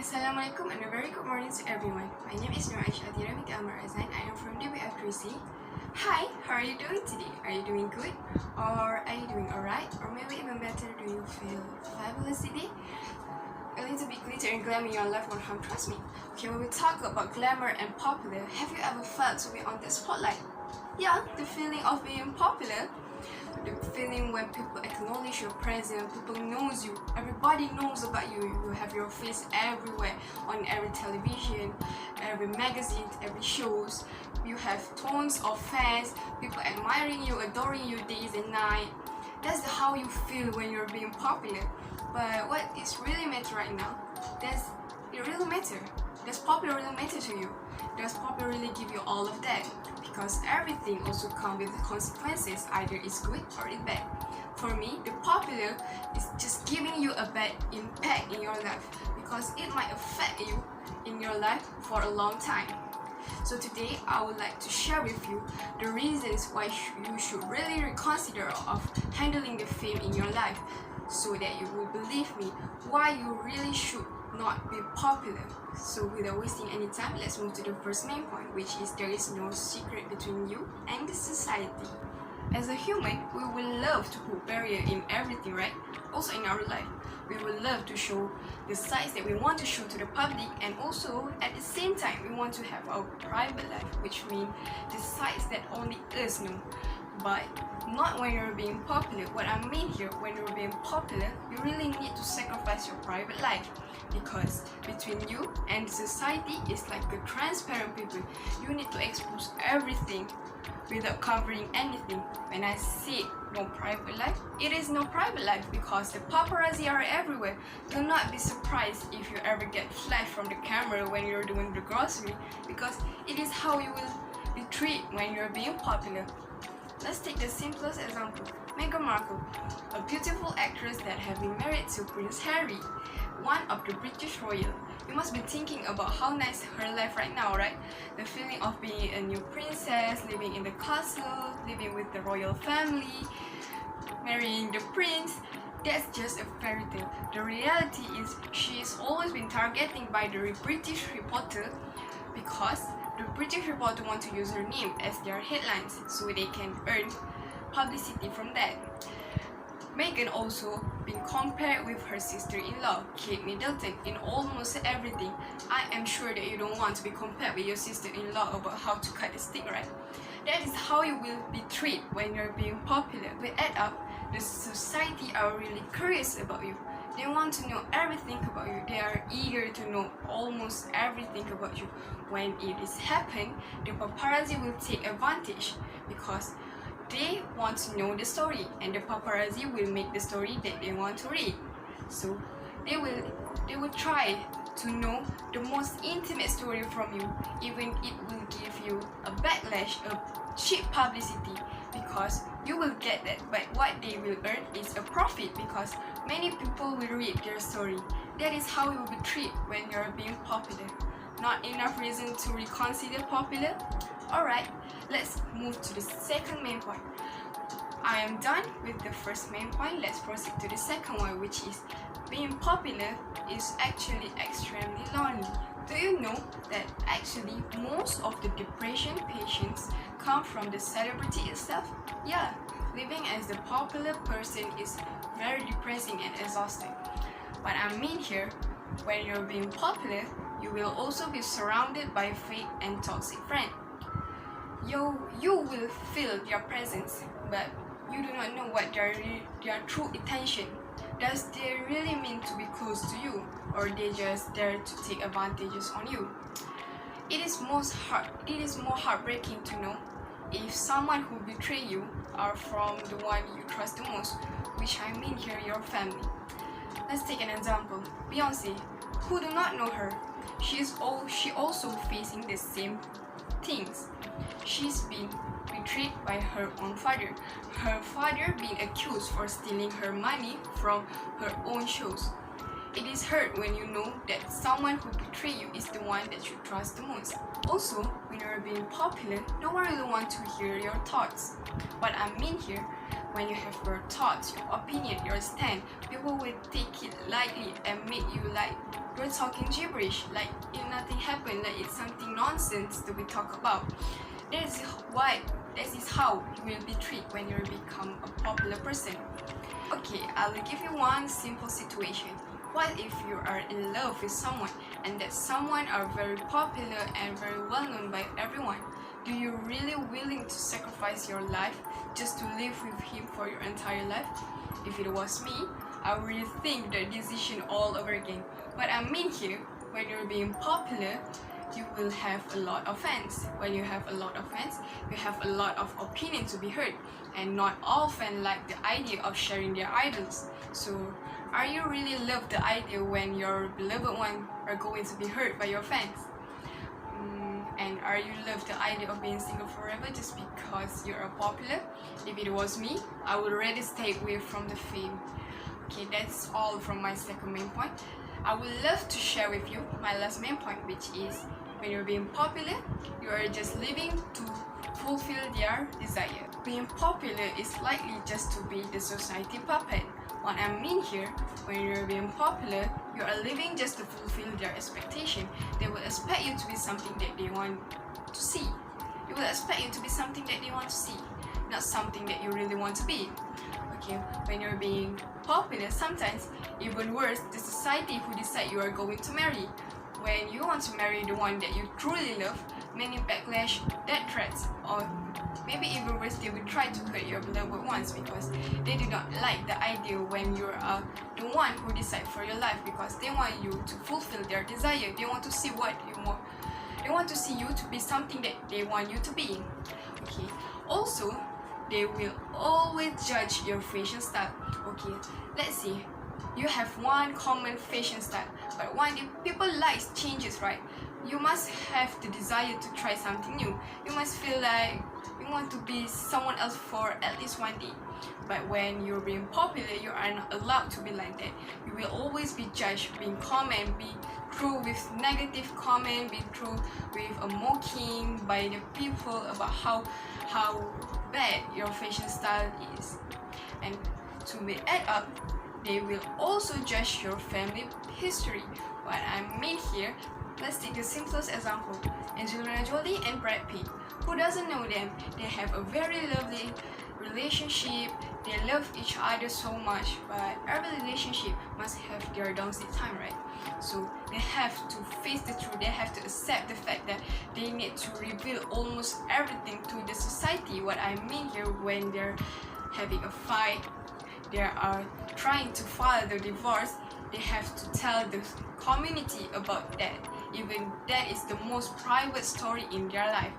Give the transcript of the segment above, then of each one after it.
Assalamualaikum and a very good morning to everyone. My name is Aisha Athirah, Binti Ahmad. I am from DBF3C. Hi, how are you doing today? Are you doing good? Or are you doing alright? Or maybe even better, do you feel fabulous today? A little bit glitter and glam in your life won't harm, trust me. Okay, when we talk about glamour and popular, have you ever felt to be on the spotlight? Yeah, the feeling of being popular. The feeling when people acknowledge your presence, people knows you, everybody knows about you. You have your face everywhere, on every television, every magazine, every shows. You have tons of fans, people admiring you, adoring you days and night. That's how you feel when you're being popular. But what is really matter right now? Does it really matter? Does popular really matter to you? Does popular really give you all of that? Because everything also comes with consequences, either it's good or it's bad. For me, the popular is just giving you a bad impact in your life because it might affect you in your life for a long time. So today I would like to share with you the reasons why you should really reconsider of handling the fame in your life, so that you will believe me why you really should not be popular. So without wasting any time, let's move to the first main point, which is there is no secret between you and the society. As a human, we will love to put barrier in everything, right? Also in our life, we will love to show the sides that we want to show to the public, and also at the same time we want to have our private life, which means the sides that only us know. But not when you're being popular. What I mean here, when you're being popular, you really need to sacrifice your private life, because between you and the society is like a transparent paper. You need to expose everything without covering anything. When I say no private life, it is no private life, because the paparazzi are everywhere. Do not be surprised if you ever get flashed from the camera when you're doing the grocery, because it is how you will be treated when you're being popular. Let's take the simplest example. Meghan Markle, a beautiful actress that has been married to Prince Harry, one of the British royal. You must be thinking about how nice her life right now, right? The feeling of being a new princess, living in the castle, living with the royal family, marrying the prince. That's just a fairy tale. The reality is she's always been targeted by the British reporter, because the British reporter want to use her name as their headlines so they can earn publicity from that. Meghan also been compared with her sister-in-law, Kate Middleton, in almost everything. I am sure that you don't want to be compared with your sister-in-law about how to cut the stick, right? That is how you will be treated when you're being popular. We add up, the society are really curious about you. They want to know everything about you. They are eager to know almost everything about you. When it is happen, the paparazzi will take advantage, because they want to know the story, and the paparazzi will make the story that they want to read. So they will try to know the most intimate story from you, even it will give you a backlash, a cheap publicity, because you will get that. But what they will earn is a profit, because many people will read their story. That is how you will be treated when you're being popular. Not enough reason to reconsider popular? Alright, let's move to the second main point. I am done with the first main point. Let's proceed to the second one, which is being popular is actually extremely lonely. Do you know that actually most of the depression patients come from the celebrity itself? Yeah, living as the popular person is very depressing and exhausting. What I mean here, when you're being popular, you will also be surrounded by fake and toxic friends. You will feel their presence, but you do not know what their true intention. Does they really mean to be close to you, or they just there to take advantages on you? It is more heartbreaking to know if someone who betray you are from the one you trust the most, which I mean here your family. Let's take an example. Beyonce, who do not know her, she also facing the same things. She's been betrayed by her own father. Her father being accused for stealing her money from her own shows. It is hard when you know that someone who betrays you is the one that you trust the most. Also, when you're being popular, no one really wants to hear your thoughts. What I mean here, when you have your thoughts, your opinion, your stand, people will take it lightly and make you like you're talking gibberish, like if nothing happened, like it's something nonsense to be talked about. This is how you will be treated when you become a popular person. Okay, I will give you one simple situation. What if you are in love with someone and that someone are very popular and very well known by everyone? Do you really willing to sacrifice your life just to live with him for your entire life? If it was me, I would rethink the decision all over again. What I mean here, when you're being popular, you will have a lot of fans. When you have a lot of fans, you have a lot of opinion to be heard, and not all fans like the idea of sharing their idols. So, are you really love the idea when your beloved one are going to be heard by your fans? And are you love the idea of being single forever just because you're popular? If it was me, I would already stay away from the fame. Okay, that's all from my second main point. I would love to share with you my last main point, which is when you're being popular, you are just living to fulfill their desire. Being popular is likely just to be the society puppet. What I mean here, when you're being popular, you are living just to fulfill their expectation. They will expect you to be something that they want to see. You will expect you to be something that they want to see, not something that you really want to be. Okay, when you're being popular, sometimes even worse, the society who decide you are going to marry. When you want to marry the one that you truly love, many backlash, death threats, or maybe even worse, they will try to hurt your beloved ones because they do not like the idea when you are the one who decide for your life, because they want you to fulfill their desire. They want to see what you want. They want to see you to be something that they want you to be. Okay. Also, they will always judge your fashion style. Okay, let's see. You have one common fashion style, but when the people likes changes, right? You must have the desire to try something new. You must feel like you want to be someone else for at least one day. But when you're being popular, you are not allowed to be like that. You will always be judged, being comment, be through with negative comment, be through with a mocking by the people about how bad your fashion style is. And to make it up, they will also judge your family history. What I mean here, let's take the simplest example. Angelina Jolie and Brad Pitt. Who doesn't know them? They have a very lovely relationship. They love each other so much, but every relationship must have their downside time, right? So they have to face the truth. They have to accept the fact that they need to reveal almost everything to the society. What I mean here, when they're having a fight, they are trying to file the divorce, they have to tell the community about that. Even that is the most private story in their life.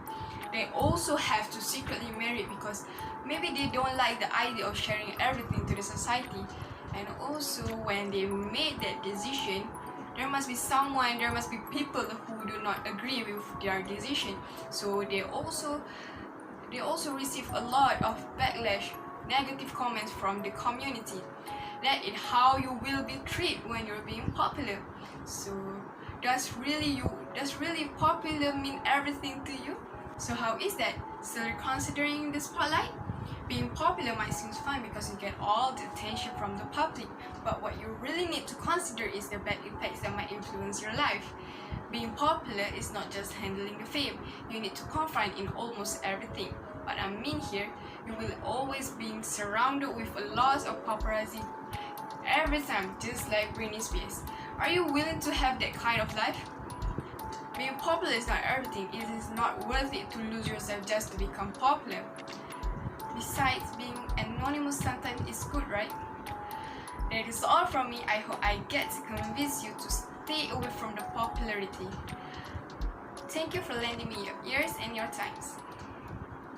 They also have to secretly marry because maybe they don't like the idea of sharing everything to the society. And also, when they made that decision, there must be people who do not agree with their decision. So they also receive a lot of backlash, negative comments from the community. That is how you will be treated when you're being popular. So does really popular mean everything to you? So how is that? Still considering the spotlight? Being popular might seem fun because you get all the attention from the public, but what you really need to consider is the bad impacts that might influence your life. Being popular is not just handling the fame. You need to confront in almost everything. What I mean here, you will always be surrounded with a lot of paparazzi every time, just like Britney Spears. Are you willing to have that kind of life? Being popular is not everything. It is not worth it to lose yourself just to become popular. Besides, being anonymous sometimes is good, right? That is all from me. I hope I get to convince you to stay away from the popularity. Thank you for lending me your ears and your times.